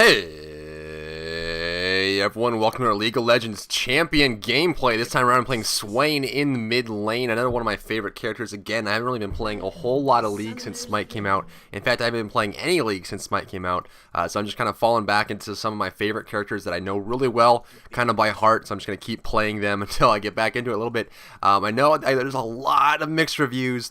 Hey everyone, welcome to our League of Legends champion gameplay. This time around I'm playing Swain in the mid lane, another one of my favorite characters. Again, I haven't really been playing a whole lot of League since Smite came out. In fact, I haven't been playing any League since Smite came out, so I'm just kind of falling back into some of my favorite characters that I know really well, kind of by heart, so I'm just going to keep playing them until I get back into it a little bit. I know there's a lot of mixed reviews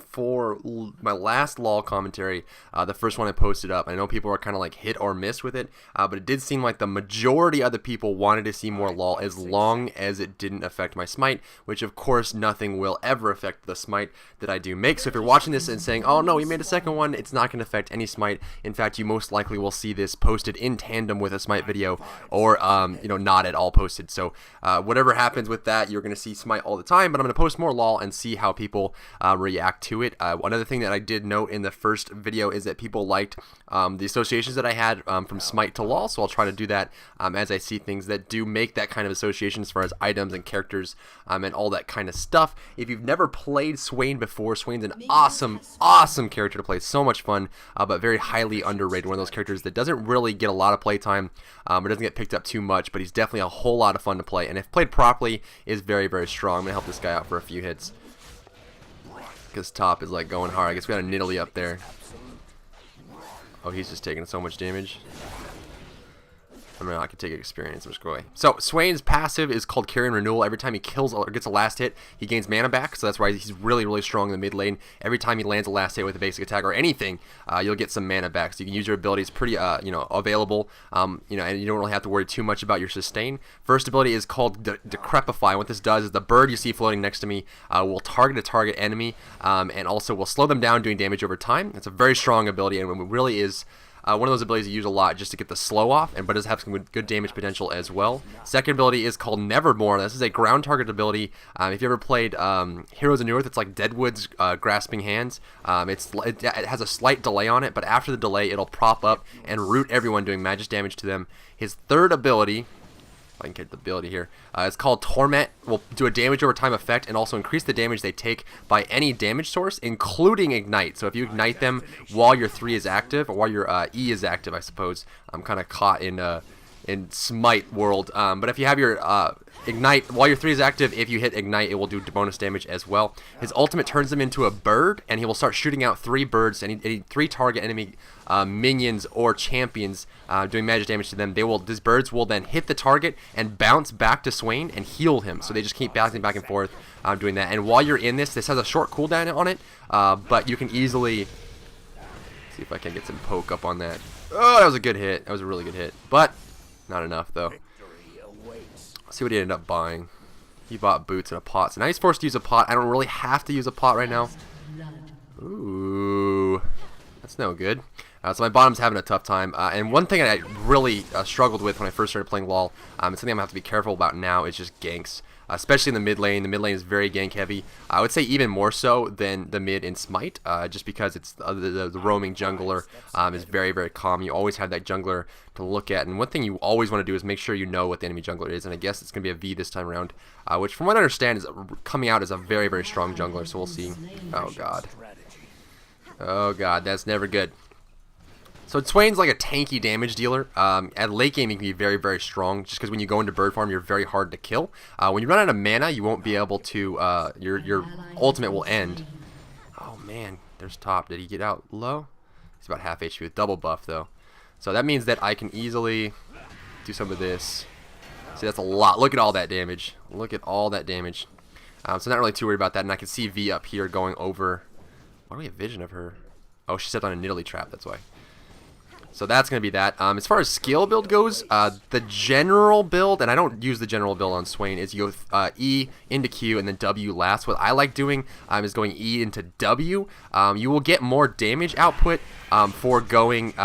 for my last LoL commentary, the first one I posted up. I know people are kind of like hit or miss with it, but it did seem like the majority of the people wanted to see more LoL as long as it didn't affect my Smite, which of course nothing will ever affect the Smite that I do make. So if you're watching this and saying, oh no, you made a second one, it's not going to affect any Smite. In fact, you most likely will see this posted in tandem with a Smite video, or not at all posted. So whatever happens with that, you're going to see Smite all the time, but I'm going to post more LoL and see how people react to it. Another thing that I did note in the first video is that people liked the associations that I had from Smite to LoL, so I'll try to do that as I see things that do make that kind of association as far as items and characters and all that kind of stuff. If you've never played Swain before, Swain's an awesome character to play. So much fun, but very highly underrated. One of those characters that doesn't really get a lot of playtime, or doesn't get picked up too much, but he's definitely a whole lot of fun to play, and if played properly, is very, very strong. I'm going to help this guy out for a few hits, because top is like going hard. I guess we got a Nidalee up there. Oh, he's just taking so much damage. I mean, I could take experience. I'm just going. So Swain's passive is called Carrion Renewal. Every time he kills or gets a last hit, he gains mana back. So that's why he's really, really strong in the mid lane. Every time he lands a last hit with a basic attack or anything, you'll get some mana back. So you can use your abilities pretty, available. And you don't really have to worry too much about your sustain. First ability is called Decrepify. What this does is the bird you see floating next to me will target a target enemy, and also will slow them down, doing damage over time. It's a very strong ability, and it really is. One of those abilities you use a lot just to get the slow off, but does have some good damage potential as well. Second ability is called Nevermore. This is a ground target ability. If you ever played Heroes of New Earth, it's like Deadwood's Grasping Hands. It has a slight delay on it, but after the delay, it'll prop up and root everyone, doing magic damage to them. His third ability, I can get the ability here. It's called Torment. Will do a damage over time effect and also increase the damage they take by any damage source, including Ignite. So if you ignite them while your 3 is active, or while your E is active, I suppose. I'm kind of caught in Smite world. But if you have your Ignite while your 3 is active, if you hit Ignite, it will do bonus damage as well. His ultimate turns him into a bird, and he will start shooting out 3 birds, any 3 target enemy minions or champions, doing magic damage to them. These birds will then hit the target and bounce back to Swain and heal him. So they just keep bouncing back and forth, doing that. And while you're in this has a short cooldown on it, but you can easily see if I can get some poke up on that. Oh, that was a good hit. That was a really good hit, but not enough though. Let's see what he ended up buying. He bought boots and a pot, so now he's forced to use a pot. I don't really have to use a pot right now. Ooh, that's no good. So my bottom's having a tough time, and one thing I really struggled with when I first started playing LoL, and something I'm gonna have to be careful about now, is just ganks. Especially in the mid lane. The mid lane is very gank heavy. I would say even more so than the mid in Smite, just because it's the roaming jungler is very, very calm. You always have that jungler to look at, and one thing you always want to do is make sure you know what the enemy jungler is, and I guess it's going to be a V this time around, which from what I understand is coming out as a very, very strong jungler, so we'll see. Oh god. Oh god, that's never good. So Swain's like a tanky damage dealer. At late game, he can be very, very strong, just because when you go into bird farm, you're very hard to kill. When you run out of mana, you won't be able to, your ultimate will end. Oh man, there's top. Did he get out low? He's about half HP with double buff though. So that means that I can easily do some of this. See, that's a lot. Look at all that damage. Look at all that damage. So not really too worried about that, and I can see V up here going over. Why do we have vision of her? Oh, she stepped on a Nidalee trap, that's why. So that's going to be that. As far as skill build goes, the general build, and I don't use the general build on Swain, is you go E into Q and then W last. What I like doing is going E into W. You will get more damage output for going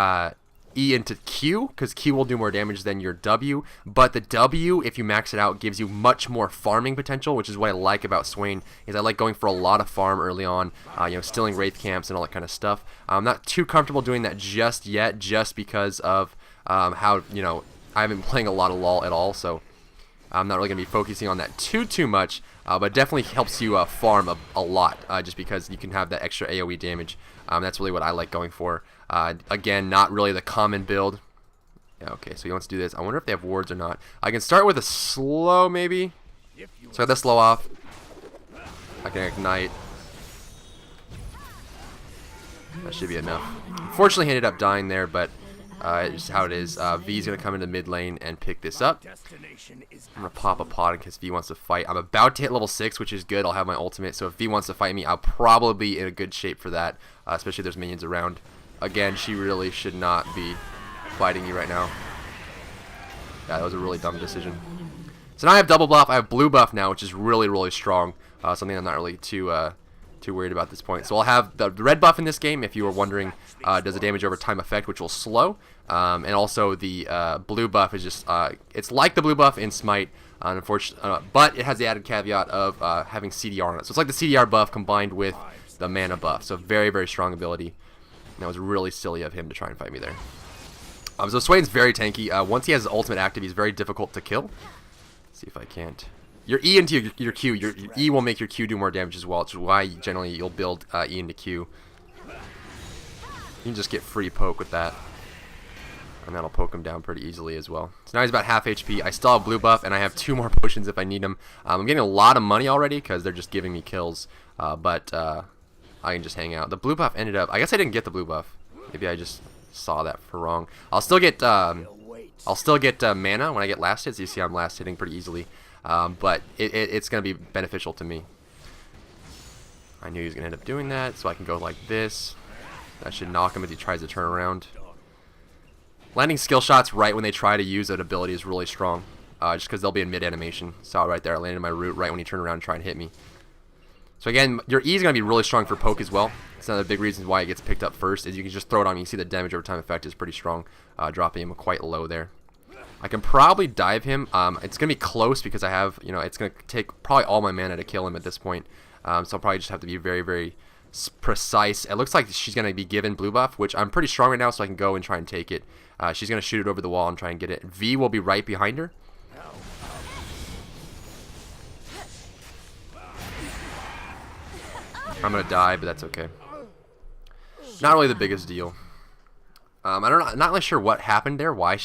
E into Q, because Q will do more damage than your W, but the W, if you max it out, gives you much more farming potential, which is what I like about Swain, is I like going for a lot of farm early on, stealing Wraith camps and all that kind of stuff. I'm not too comfortable doing that just yet, just because of how, I haven't been playing a lot of LoL at all, so I'm not really going to be focusing on that too much, but it definitely helps you farm a lot, just because you can have that extra AoE damage. That's really what I like going for. Again, not really the common build. Yeah, okay, so he wants to do this. I wonder if they have wards or not. I can start with a slow, maybe. So I got the slow off. I can ignite. That should be enough. Unfortunately, he ended up dying there, but it's just how it is. V's going to come into mid lane and pick this up. I'm going to pop a pod in case V wants to fight. I'm about to hit level 6, which is good. I'll have my ultimate, so if V wants to fight me, I'll probably be in a good shape for that, especially if there's minions around. Again, she really should not be fighting me right now. Yeah, that was a really dumb decision. So now I have double buff. I have blue buff now, which is really, really strong. Something I'm not really too worried about at this point. So I'll have the red buff in this game, if you were wondering, does a damage over time effect, which will slow. And also the blue buff is just, it's like the blue buff in Smite, unfortunately, but it has the added caveat of having CDR on it. So it's like the CDR buff combined with the mana buff. So very, very strong ability. And that was really silly of him to try and fight me there. So Swain's very tanky. Once he has his ultimate active, he's very difficult to kill. Let's see if I can't. Your E into your Q. Your E will make your Q do more damage as well, which is why generally you'll build E into Q. You can just get free poke with that. And that'll poke him down pretty easily as well. So now he's about half HP. I still have blue buff, and I have 2 more potions if I need them. I'm getting a lot of money already because they're just giving me kills. But I can just hang out. The blue buff ended up... I guess I didn't get the blue buff. Maybe I just saw that for wrong. I'll still get mana when I get last hits. You see I'm last hitting pretty easily. But it's going to be beneficial to me. I knew he was going to end up doing that, so I can go like this. That should knock him as he tries to turn around. Landing skill shots right when they try to use that ability is really strong, just because they'll be in mid-animation. Saw it right there. I landed my root right when he turned around and tried and hit me. So again, your E is going to be really strong for poke as well. It's one of the big reasons why it gets picked up first, is you can just throw it on me. You see the damage over time effect is pretty strong, dropping him quite low there. I can probably dive him. It's going to be close because I have, it's going to take probably all my mana to kill him at this point. So I'll probably just have to be very, very precise. It looks like she's going to be given blue buff, which I'm pretty strong right now, so I can go and try and take it. She's going to shoot it over the wall and try and get it. V will be right behind her. I'm going to die, but that's okay. Not really the biggest deal. I'm not really sure what happened there, why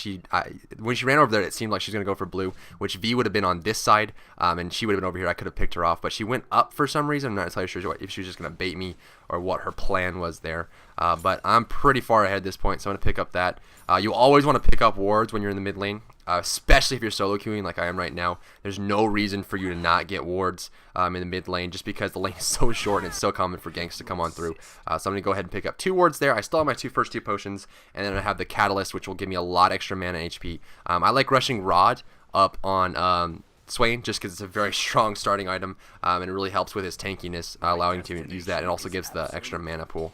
when she ran over there, it seemed like she's going to go for blue, which V would have been on this side, and she would have been over here. I could have picked her off, but she went up for some reason. I'm not entirely sure if she was just going to bait me or what her plan was there, but I'm pretty far ahead at this point, so I'm going to pick up that. You always want to pick up wards when you're in the mid lane, especially if you're solo queuing like I am right now. There's no reason for you to not get wards in the mid lane, just because the lane is so short and it's so common for ganks to come on through. So I'm going to go ahead and pick up 2 wards there. I still have my first two potions, and then I have the catalyst, which will give me a lot extra mana and HP. I like rushing Rod up on Swain just because it's a very strong starting item, and it really helps with his tankiness, allowing him to use that. It also gives the extra mana pool.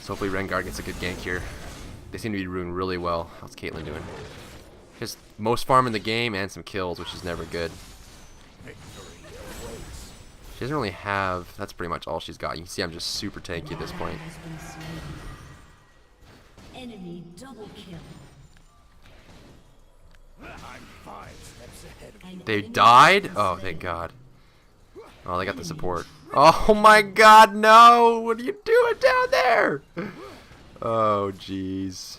So hopefully Rengar gets a good gank here. They seem to be doing really well. How's Caitlyn doing? Just most farm in the game and some kills, which is never good. She doesn't really have... That's pretty much all she's got. You can see I'm just super tanky at this point. Enemy double kill. They died? Oh, thank God. Oh, they got the support. Oh my God, no! What are you doing down there? Oh, jeez.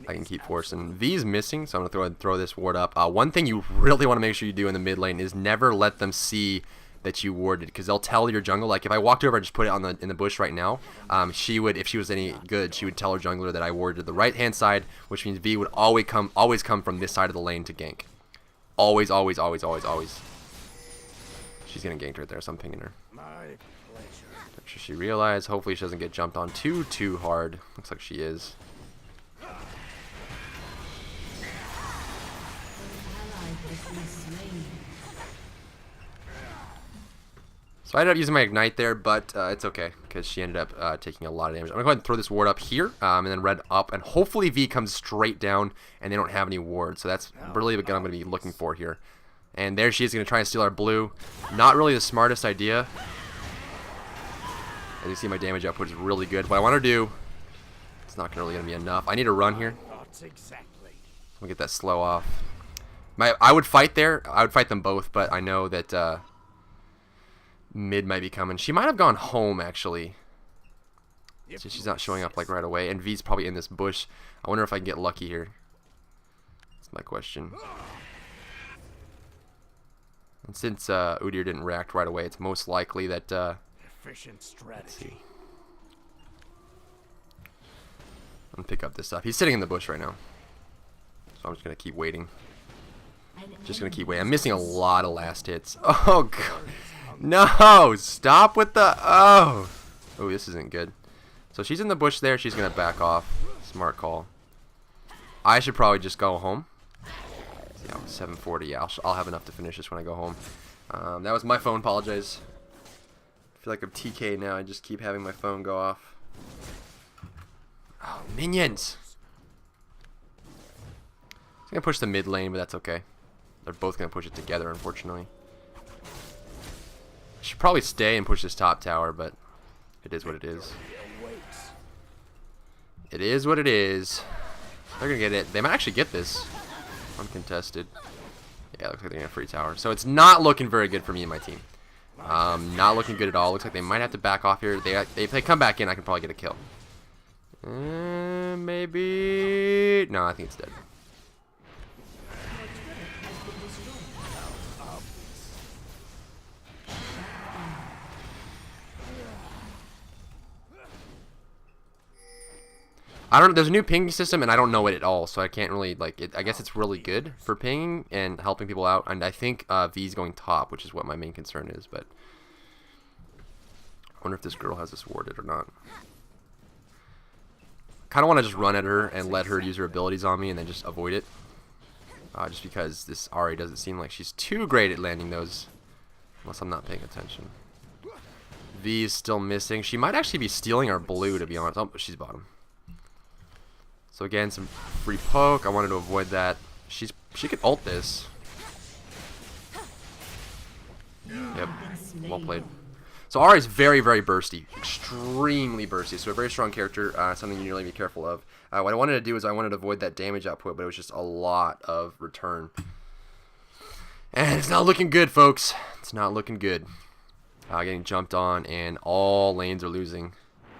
I can keep forcing. V's missing, so I'm going to go ahead and throw this ward up. One thing you really want to make sure you do in the mid lane is never let them see that you warded, because they'll tell your jungle. Like if I walked over and just put it on in the bush right now, she would, if she was any good, she would tell her jungler that I warded the right hand side, which means V would always come from this side of the lane to gank. Always, always, always, always, always. She's getting ganked right there, so I'm pinging her. Make sure she realized. Hopefully she doesn't get jumped on too hard. Looks like she is. So I ended up using my ignite there, but it's okay because she ended up taking a lot of damage. I'm going to go ahead and throw this ward up here, and then red up, and hopefully V comes straight down and they don't have any wards. So that's really what I'm going to be looking for here. And there she is going to try and steal our blue. Not really the smartest idea. As you see, my damage output is really good. What I want to do, it's not really going to be enough. I need to run here. We'll get that slow off. I would fight there. I would fight them both, but I know that mid might be coming. She might have gone home, actually. So she's not showing up like right away, and V's probably in this bush. I wonder if I can get lucky here. That's my question. And since Udyr didn't react right away, it's most likely that Efficient strategy. I'm gonna pick up this stuff. He's sitting in the bush right now, so I'm just gonna keep waiting. Just gonna keep waiting. I'm missing a lot of last hits. Oh god, no! Stop with the oh. Oh, this isn't good. So she's in the bush there. She's gonna back off. Smart call. I should probably just go home. Yeah, 740. Yeah, I'll have enough to finish this when I go home. That was my phone. Apologize. I feel like I'm TK now. I just keep having my phone go off. Oh, minions! I'm gonna push the mid lane, but that's okay. They're both gonna push it together, unfortunately. I should probably stay and push this top tower, but it is what it is. It is what it is. They're gonna get it. They might actually get this. Uncontested. Yeah, looks like they're gonna free tower. So it's not looking very good for me and my team. Not looking good at all. Looks like they might have to back off here. If they come back in, I can probably get a kill. Maybe. No, I think it's dead. I don't. There's a new pinging system, and I don't know it at all, so I can't really like it. I guess it's really good for pinging and helping people out. And I think V's going top, which is what my main concern is. But I wonder if this girl has this warded or not. Kind of want to just run at her and let her use her abilities on me, and then just avoid it. Just because this Ahri doesn't seem like she's too great at landing those, unless I'm not paying attention. V is still missing. She might actually be stealing our blue, to be honest. Oh, she's bottom. So again, some free poke. I wanted to avoid that. She could ult this. Yep. Well played. So Ahri is very, very bursty. Extremely bursty. So a very strong character. Something you really need to be careful of. What I wanted to do is I wanted to avoid that damage output, but it was just a lot of return. And it's not looking good, folks. It's not looking good. Getting jumped on, and all lanes are losing.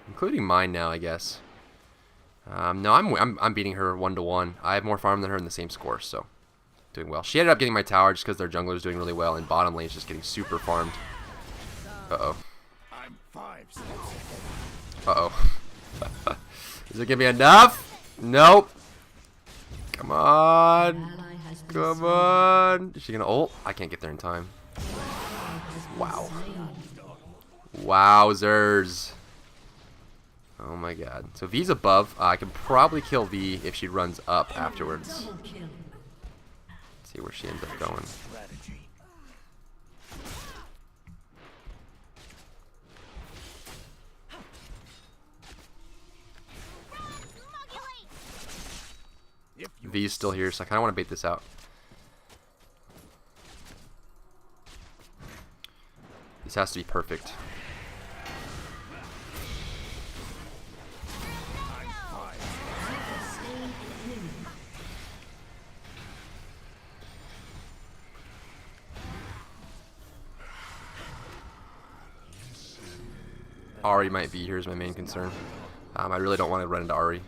Including mine now, I guess. No, I'm beating her 1-1. I have more farm than her in the same score, so doing well. She ended up getting my tower just because their jungler is doing really well, and bottom lane is just getting super farmed. Uh-oh. Uh-oh. Is it gonna be enough? Nope. Come on. Come on. Is she gonna ult? I can't get there in time. Wow. Wowzers. Oh my god. So V's above. I can probably kill V if she runs up afterwards. Let's see where she ends up going. V's still here, so I kind of want to bait this out. This has to be perfect. Ahri might be here is my main concern. I really don't want to run into Ahri.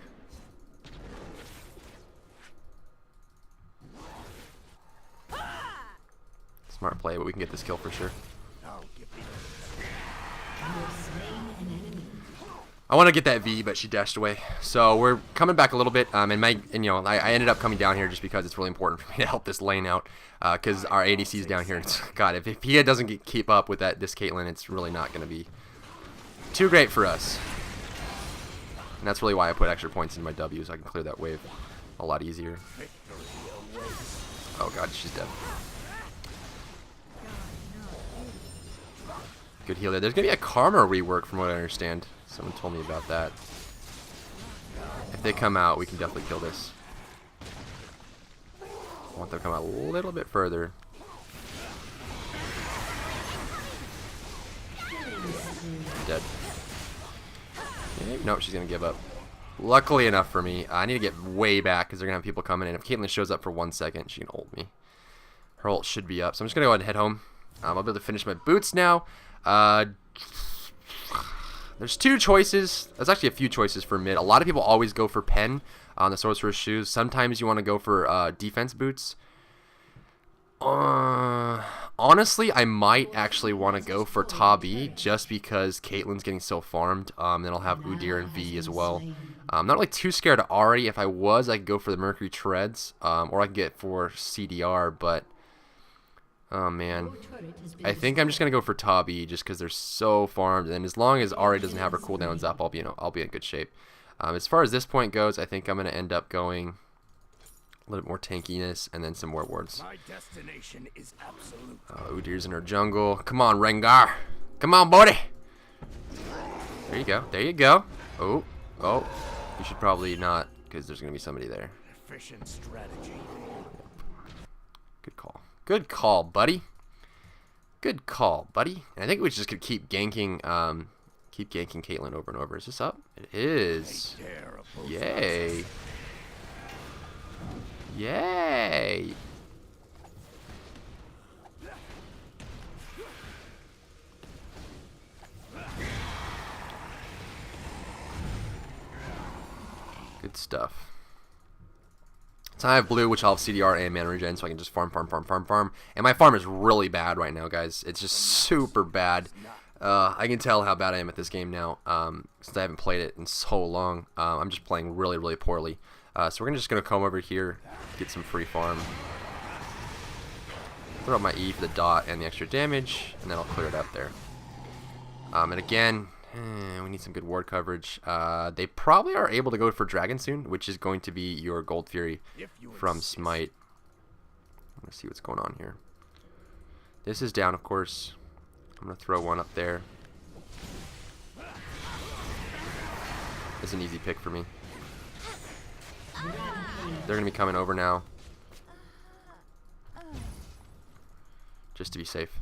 Smart play, but we can get this kill for sure. I want to get that V, but she dashed away. So we're coming back a little bit, and you know, I ended up coming down here just because it's really important for me to help this lane out, because our ADC is down here. And God, if he doesn't keep up with this Caitlyn, it's really not going to be too great for us. And that's really why I put extra points in my W, so I can clear that wave a lot easier. Oh God, she's dead. Good heal there. There's going to be a Karma rework from what I understand. Someone told me about that. If they come out, we can definitely kill this. I want them to come out a little bit further. Dead. Okay, nope, she's going to give up. Luckily enough for me, I need to get way back because they're going to have people coming in. If Caitlyn shows up for 1 second, she can ult me. Her ult should be up. So I'm just going to go ahead and head home. I'll be able to finish my boots now. This There's two choices. There's actually a few choices for mid. A lot of people always go for pen on the Sorcerer's Shoes. Sometimes you want to go for defense boots. Honestly, I might actually want to go for Tabi just because Caitlyn's getting so farmed. Then I'll have Udyr and V as well. I'm not really too scared of Ahri. If I was, I could go for the Mercury Treads, or I could get for CDR, but oh man, I think I'm just gonna go for Tabi just because they're so farmed, and as long as Ahri doesn't have her cooldowns up, I'll be in good shape. As far as this point goes, I think I'm gonna end up going a little bit more tankiness and then some more wards. My destination is absolute. Udyr's in her jungle. Come on, Rengar. Come on, buddy. There you go. There you go. Oh, oh. You should probably not, because there's gonna be somebody there. Efficient strategy. Good call. Good call, buddy. Good call, buddy. And I think we just could keep ganking Caitlyn over and over. Is this up? It is. Yay. Yay. Good stuff. So I have blue, which I'll have CDR and mana regen, so I can just farm. And my farm is really bad right now, guys. It's just super bad. I can tell how bad I am at this game now, since I haven't played it in so long. I'm just playing really, really poorly. So we're just going to come over here, get some free farm. Throw out my E for the dot and the extra damage, and then I'll clear it up there. And again, we need some good ward coverage. They probably are able to go for Dragon soon, which is going to be your Gold Fury from Smite. Let's see what's going on here. This is down, of course. I'm going to throw one up there. It's an easy pick for me. They're going to be coming over now. Just to be safe.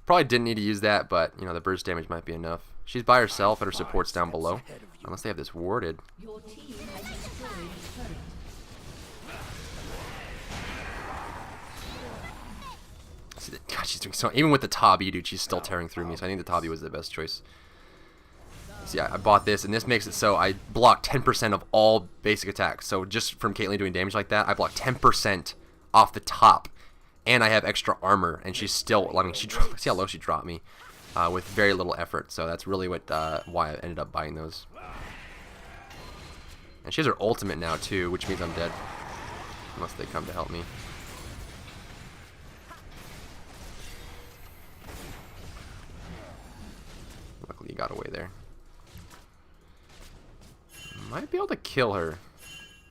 Probably didn't need to use that, but, you know, the burst damage might be enough. She's by herself and her support's down below. Unless they have this warded. Your team has destroyed a turret. See, God, she's doing so. Even with the Tabi, dude, she's still tearing through me. So I think the Tabi was the best choice. See, I bought this, and this makes it so I block 10% of all basic attacks. So just from Caitlyn doing damage like that, I block 10% off the top, and I have extra armor. And she's still. I mean, see how low she dropped me with very little effort. So that's really what why I ended up buying those. And she has her ultimate now too, which means I'm dead unless they come to help me. Luckily, you got away there. Might be able to kill her.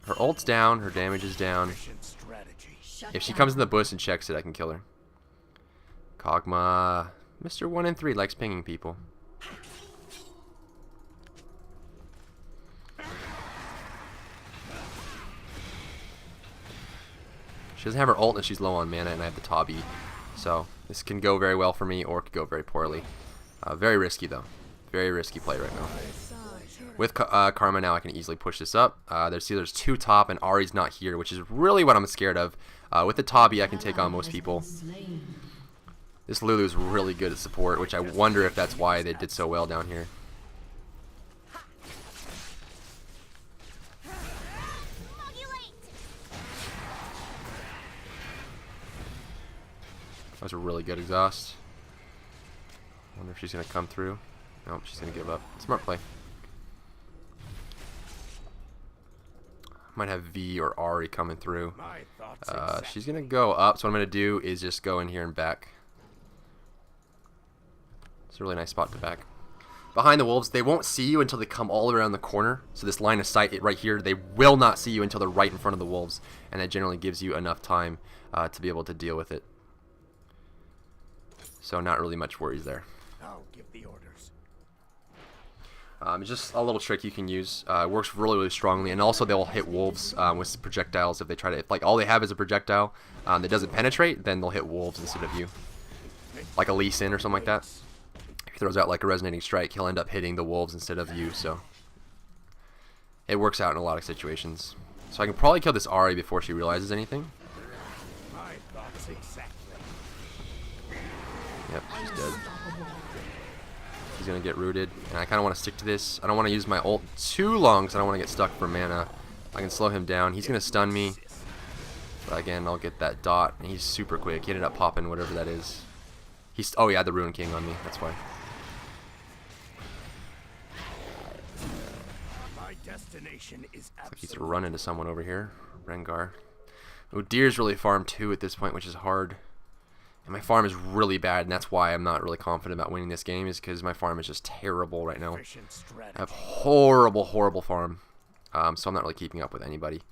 Her ult's down, her damage is down. If she comes in the bush and checks it, I can kill her. Kog'Maw. Mr. 1 and 3 likes pinging people. She doesn't have her ult and she's low on mana, and I have the Tabi. So this can go very well for me, or it could go very poorly. Very risky, though. Very risky play right now. With Karma now, I can easily push this up. There's two top, and Ahri's not here, which is really what I'm scared of. With the Tabi, I can take on most people. This Lulu is really good at support, which I wonder if that's why they did so well down here. That was a really good exhaust. Wonder if she's going to come through. Nope, she's going to give up. Smart play. Might have V or Ahri coming through. She's going to go up, so what I'm going to do is just go in here and back. It's a really nice spot to back. Behind the wolves, they won't see you until they come all around the corner. So this line of sight right here, they will not see you until they're right in front of the wolves. And that generally gives you enough time to be able to deal with it. So not really much worries there. I'll give the orders. It's just a little trick you can use. It works really, really strongly, and also they'll hit wolves with projectiles if they try to. If like all they have is a projectile that doesn't penetrate, then they'll hit wolves instead of you, like a Lee Sin or something like that. If he throws out like a resonating strike, he'll end up hitting the wolves instead of you. So it works out in a lot of situations. So I can probably kill this Ahri before she realizes anything. My thoughts exactly. Yep, she's dead. He's going to get rooted. And I kind of want to stick to this. I don't want to use my ult too long because I don't want to get stuck for mana. I can slow him down. He's going to stun me. But again, I'll get that dot. And he's super quick. He ended up popping whatever that is. Oh, he had the Ruin King on me. That's why. My destination is Looks like he's going to run into someone over here. Rengar. Udyr's really farmed too at this point, which is hard. And my farm is really bad, and that's why I'm not really confident about winning this game, is because my farm is just terrible right now. I have horrible, horrible farm. So I'm not really keeping up with anybody.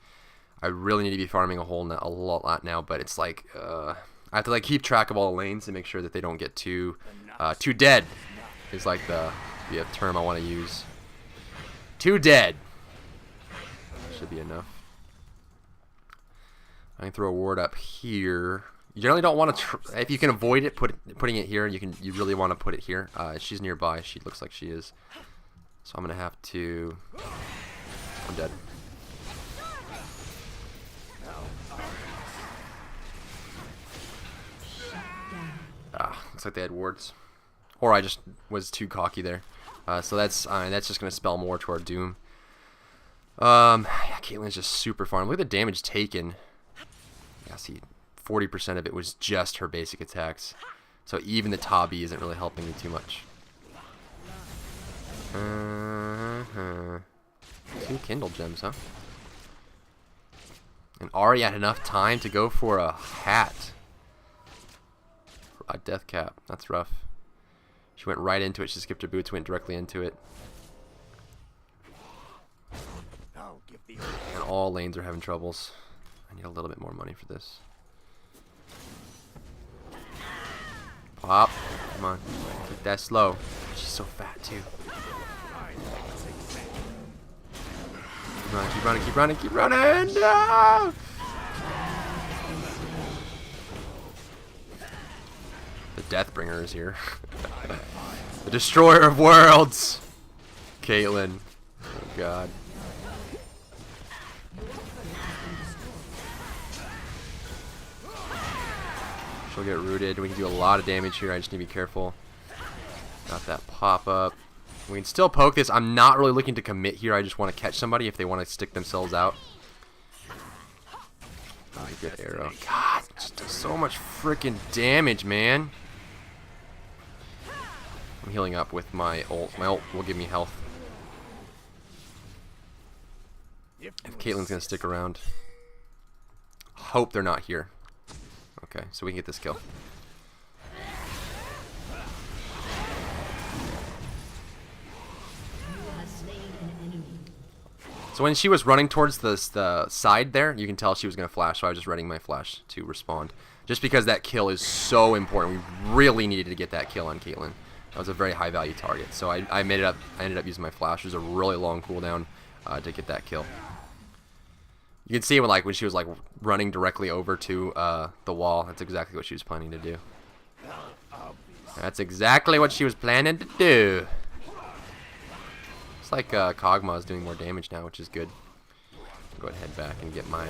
I really need to be farming a lot now, but it's like I have to like keep track of all the lanes and make sure that they don't get too dead. Is like the term I want to use. Too dead. Should be enough. I can throw a ward up here. You generally don't want to, if you can avoid it, putting it here. You really want to put it here. She's nearby. She looks like she is. So I'm gonna have to. I'm dead. Looks like they had wards, or I just was too cocky there. So that's just gonna spell more to our doom. Yeah, Caitlyn's just super farm. Look at the damage taken. Yeah, see, 40% of it was just her basic attacks. So even the Tabi isn't really helping me too much. 2 Kindle gems, huh? And Ahri had enough time to go for a hat. For a death cap. That's rough. She went right into it. She skipped her boots, went directly into it. And all lanes are having troubles. I need a little bit more money for this. Pop. Come on. Keep that slow. She's so fat, too. Keep running, keep running, keep running, keep running! No! The Deathbringer is here. The Destroyer of Worlds! Caitlyn. Oh, God. She'll get rooted. We can do a lot of damage here. I just need to be careful. Got that pop up. We can still poke this. I'm not really looking to commit here. I just want to catch somebody if they want to stick themselves out. Oh, good arrow. God, it just does so much freaking damage, man. I'm healing up with my ult. My ult will give me health. If Caitlyn's going to stick around. Hope they're not here. Okay, so we can get this kill. So when she was running towards the side there, you can tell she was going to flash, so I was just readying my flash to respond. Just because that kill is so important. We really needed to get that kill on Caitlyn. That was a very high value target. So I ended up using my flash. It was a really long cooldown to get that kill. You can see when she was like running directly over to the wall. That's exactly what she was planning to do. That's exactly what she was planning to do. It's like Kog'Maw is doing more damage now, which is good. I'll go ahead and head back and get my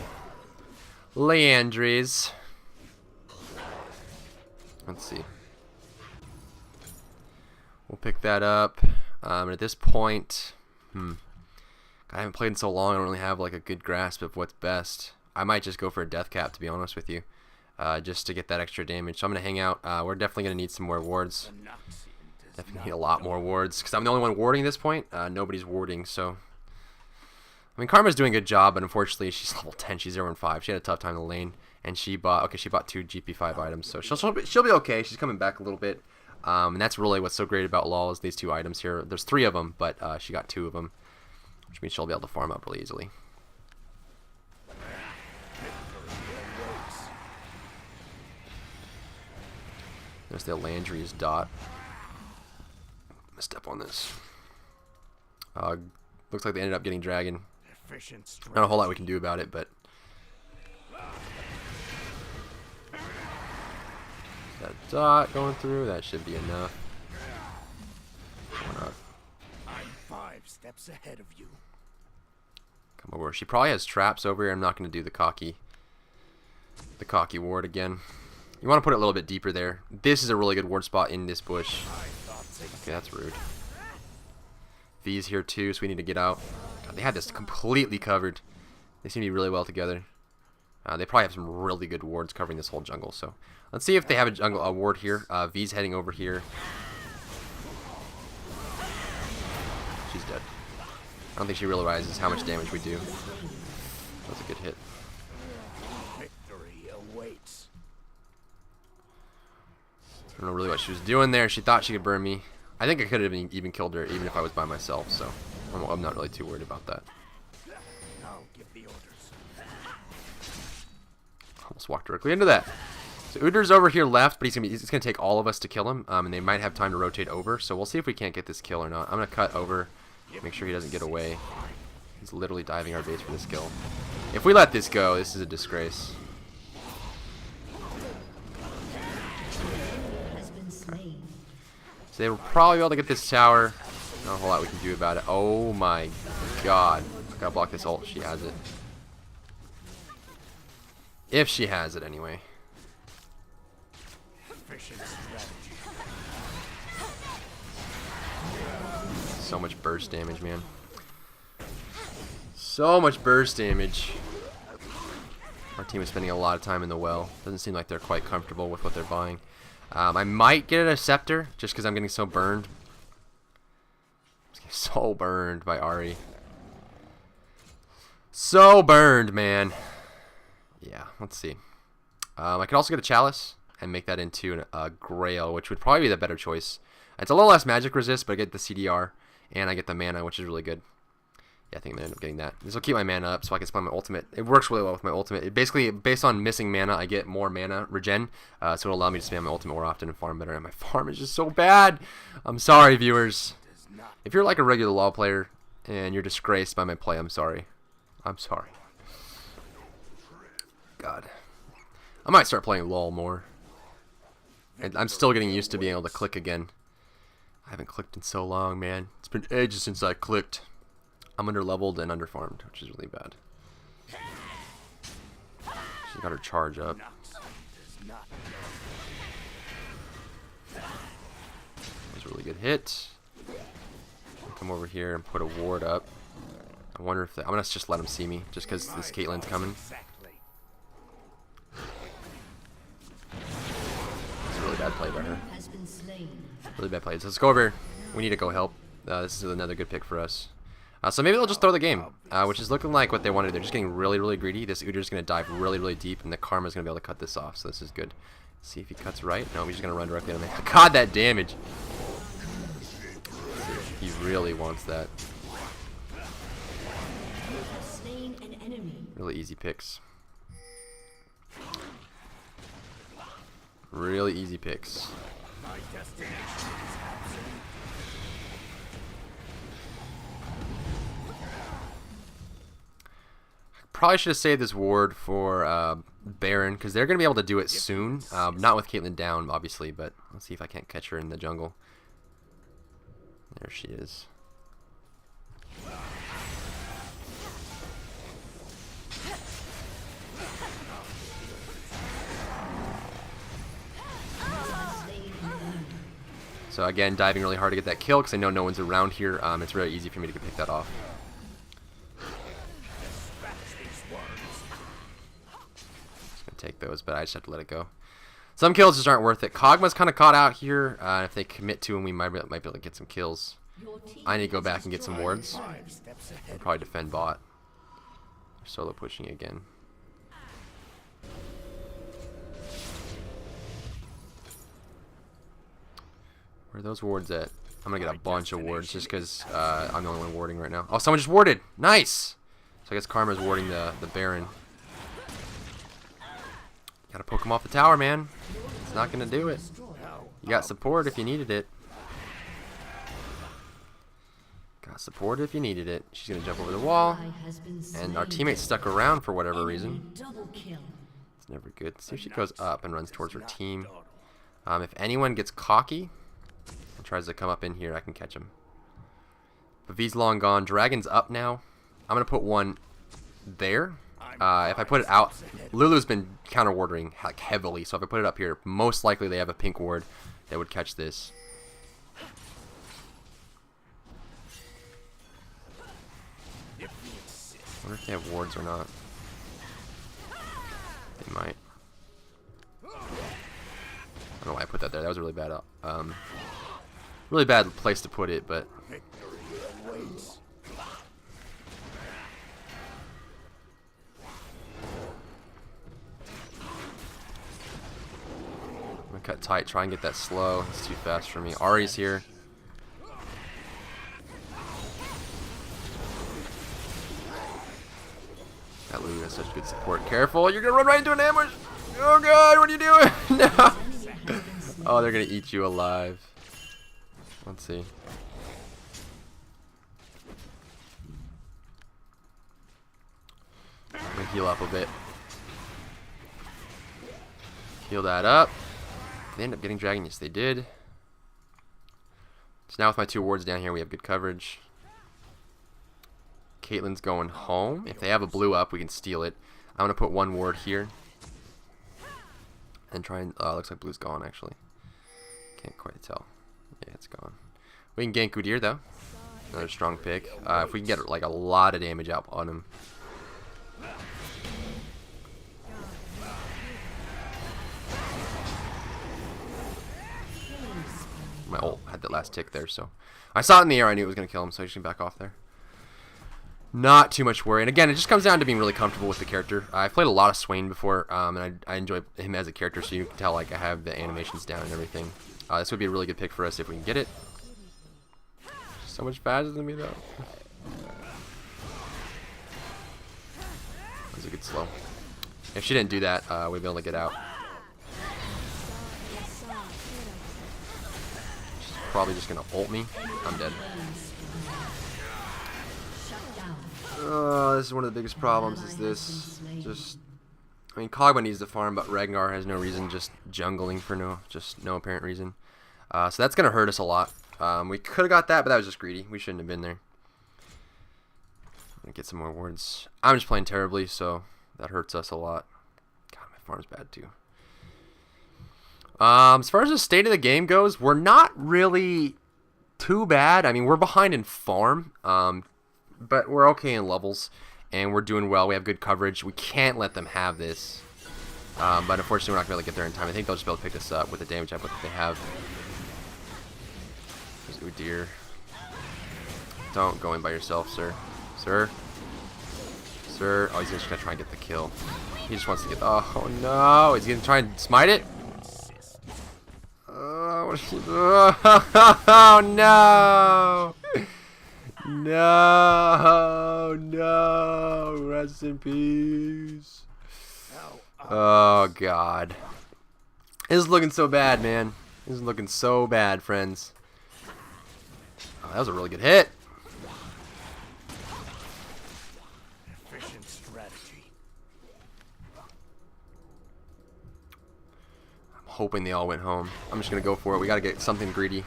Leandries. Let's see. We'll pick that up. And at this point, I haven't played in so long. I don't really have like a good grasp of what's best. I might just go for a death cap, to be honest with you, just to get that extra damage. So I'm gonna hang out. We're definitely gonna need some more wards. Definitely need a lot more wards because I'm the only one warding at this point. Nobody's warding, so I mean Karma's doing a good job, but unfortunately she's level 10. She's 0-5. She had a tough time in the lane, and she bought 2 GP5 items, so she'll be okay. She's coming back a little bit, and that's really what's so great about LoL is these 2 items here. There's 3 of them, but she got 2 of them, which means she'll be able to farm up really easily. There's the Landry's dot. Step on this. Looks like they ended up getting dragon. Not a whole lot we can do about it, but that dot going through, that should be enough. I'm 5 steps ahead of you. Come over. She probably has traps over here. I'm not going to do the cocky ward again. You want to put it a little bit deeper there. This is a really good ward spot in this bush. Okay, that's rude. V's here too, so we need to get out. God, they had this completely covered. They seem to be really well together. They probably have some really good wards covering this whole jungle. So let's see if they have a ward here. V's heading over here. She's dead. I don't think she realizes how much damage we do. That was a good hit. Victory awaits. I don't know really what she was doing there. She thought she could burn me. I think I could have even killed her even if I was by myself. So I'm not really too worried about that. I'll give the orders. Almost walked directly into that. So Udur's over here left, but he's gonna take all of us to kill him, and they might have time to rotate over. So we'll see if we can't get this kill or not. I'm gonna cut over, make sure he doesn't get away. He's literally diving our base for this kill. If we let this go, this is a disgrace. Okay. So they will probably be able to get this tower. Not a whole lot we can do about it. Oh my god! I gotta block this ult. She has it. If she has it, anyway. Efficient strategy. So much burst damage, man. So much burst damage. Our team is spending a lot of time in the well. Doesn't seem like they're quite comfortable with what they're buying. I might get a scepter just because I'm getting so burned. I'm getting so burned by Ahri. So burned, man. Yeah, let's see. I could also get a chalice and make that into a grail, which would probably be the better choice. It's a little less magic resist, but I get the CDR and I get the mana, which is really good. Yeah, I think I'm gonna end up getting that. This will keep my mana up so I can spend my ultimate. It works really well with my ultimate. It basically, based on missing mana, I get more mana regen, so it'll allow me to spam my ultimate more often and farm better. And my farm is just so bad. I'm sorry, viewers. If you're like a regular LoL player and you're disgraced by my play, I'm sorry. I'm sorry. God. I might start playing LoL more. And I'm still getting used to being able to click again. I haven't clicked in so long, man. It's been ages since I clicked. I'm under-leveled and under-farmed, which is really bad. She's got her charge up. That was a really good hit. I'll come over here and put a ward up. I wonder if I'm gonna just let him see me, just because this Caitlyn's coming. It's a really bad play by her. Really bad play. So let's go over here. We need to go help. This is another good pick for us. So maybe they'll just throw the game, which is looking like what they wanted. They're just getting really, really greedy. This Udur's going to dive really, really deep, and the Karma's going to be able to cut this off, so this is good. Let's see if he cuts right. No, he's just going to run directly on me. God, that damage. He really wants that. Really easy picks. Really easy picks. Probably should have saved this ward for Baron, because they're going to be able to do it soon. Not with Caitlyn down, obviously, but let's see if I can't catch her in the jungle. There she is. So again, diving really hard to get that kill, because I know no one's around here. It's very easy for me to pick that off. Take those, but I just have to let it go. Some kills just aren't worth it. Kog'Maw's kind of caught out here. If they commit to him, we might be able to get some kills. I need to go back and get some wards. And probably defend bot. They're solo pushing again. Where are those wards at? I'm gonna get a bunch of wards just because I'm the only one warding right now. Oh, someone just warded! Nice! So I guess Karma's warding the Baron. Gotta poke him off the tower, man. It's not gonna do it. You got support if you needed it. Got support if you needed it. She's gonna jump over the wall. And our teammate's stuck around for whatever reason. It's never good. Let's see if she goes up and runs towards her team. If anyone gets cocky and tries to come up in here, I can catch him. But V's long gone. Dragon's up now. I'm gonna put one there. If I put it out, Lulu's been counter warding like heavily, so if I put it up here, most likely they have a pink ward that would catch this. wonder if they have wards or not. They might. I don't know why I put that there. That was a really bad place to put it, but I'm gonna cut tight, try and get that slow. It's too fast for me. Ari's here. That Lulu has such good support. Careful, you're gonna run right into an ambush! Oh god, what are you doing? No! Oh, they're gonna eat you alive. Let's see. I'm gonna heal up a bit. Heal that up. They end up getting dragon. Yes, they did. So now with my 2 wards down here, we have good coverage. Caitlyn's going home. If they have a blue up, we can steal it. I'm gonna put 1 ward here. And try and looks like blue's gone actually. Can't quite tell. Yeah, it's gone. We can gank Udyr though. Another strong pick. If we can get like a lot of damage out on him. My ult had that last tick there, so I saw it in the air. I knew it was gonna kill him, so I just back off there. Not too much worry. And again, it just comes down to being really comfortable with the character. I've played a lot of Swain before, and I enjoy him as a character, so you can tell like I have the animations down and everything. This would be a really good pick for us if we can get it. So much faster than me though. That was a good slow. If she didn't do that, we'd be able to get out. She's probably just gonna ult me. I'm dead. This is one of the biggest problems. Is this just? I mean, Kog'Maw needs to farm, but Ragnar has no reason, just jungling for no apparent reason. So that's gonna hurt us a lot. We could have got that, but that was just greedy. We shouldn't have been there. I'm gonna get some more wards. I'm just playing terribly, so that hurts us a lot. God, my farm's bad too. As far as the state of the game goes, we're not really too bad. I mean, we're behind in farm. But we're okay in levels, and we're doing well. We have good coverage. We can't let them have this. But unfortunately, we're not going to be able to get there in time. I think they'll just be able to pick this up with the damage output that they have. There's Udyr. Don't go in by yourself, sir. Sir. Sir. Oh, he's just going to try and get the kill. He just wants to get... Oh, no. Is he going to try and smite it? Oh, no. No, rest in peace. Oh god, this is looking so bad, man. This is looking so bad, friends. Oh, that was a really good hit. Efficient strategy. I'm hoping they all went home. I'm just gonna go for it. We gotta get something greedy.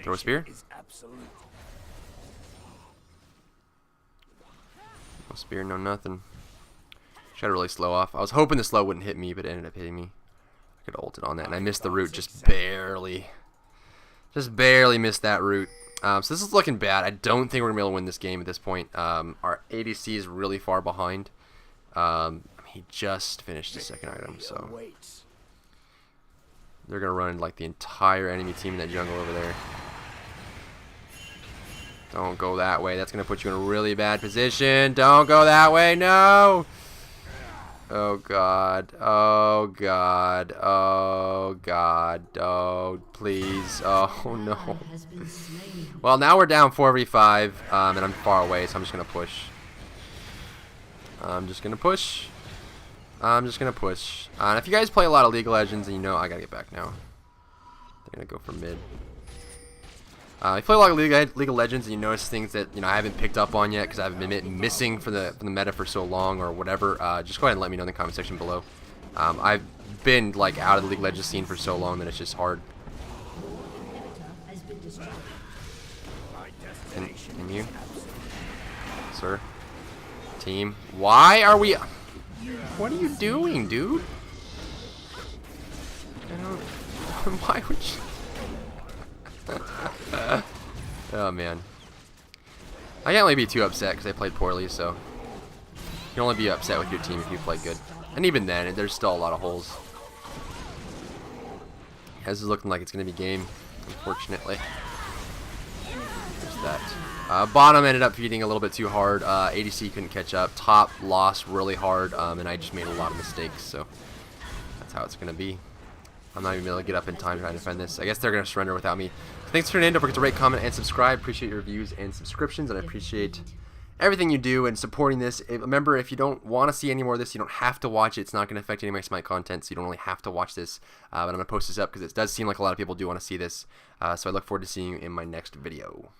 Throw a spear? No spear, no nothing. Tried to really slow off. I was hoping the slow wouldn't hit me, but it ended up hitting me. I could have ulted on that, and I missed the root just barely. Just barely missed that root. So this is looking bad. I don't think we're going to be able to win this game at this point. Our ADC is really far behind. He just finished his second item, so... They're going to run like the entire enemy team in that jungle over there. Don't go that way. That's going to put you in a really bad position. Don't go that way. No. Oh, God. Oh, God. Oh, God. Oh, please. Oh, no. Well, now we're down 4v5, and I'm far away, so I'm just going to push. I'm just going to push. And if you guys play a lot of League of Legends, and you know I gotta get back now. They're gonna go for mid. If you play a lot of League of Legends, and you notice things that I haven't picked up on yet because I've been missing from the meta for so long or whatever, just go ahead and let me know in the comment section below. I've been like out of the League of Legends scene for so long that it's just hard. Can you, sir? Team, why are we? What are you doing, dude? I don't... Why would you... Oh, man. I can't really be too upset because I played poorly, so you can only be upset with your team if you play good. And even then, there's still a lot of holes. This is looking like it's going to be game, unfortunately. There's that. Bottom ended up feeding a little bit too hard. ADC couldn't catch up. Top lost really hard, and I just made a lot of mistakes, so that's how it's going to be. I'm not even able to get up in time trying to defend this. I guess they're going to surrender without me. So thanks for tuning in. Don't forget to rate, comment, and subscribe. Appreciate your reviews and subscriptions, and I appreciate everything you do and supporting this. Remember, if you don't want to see any more of this, you don't have to watch it. It's not going to affect any of my Smite content, so you don't really have to watch this. But I'm going to post this up because it does seem like a lot of people do want to see this. So I look forward to seeing you in my next video.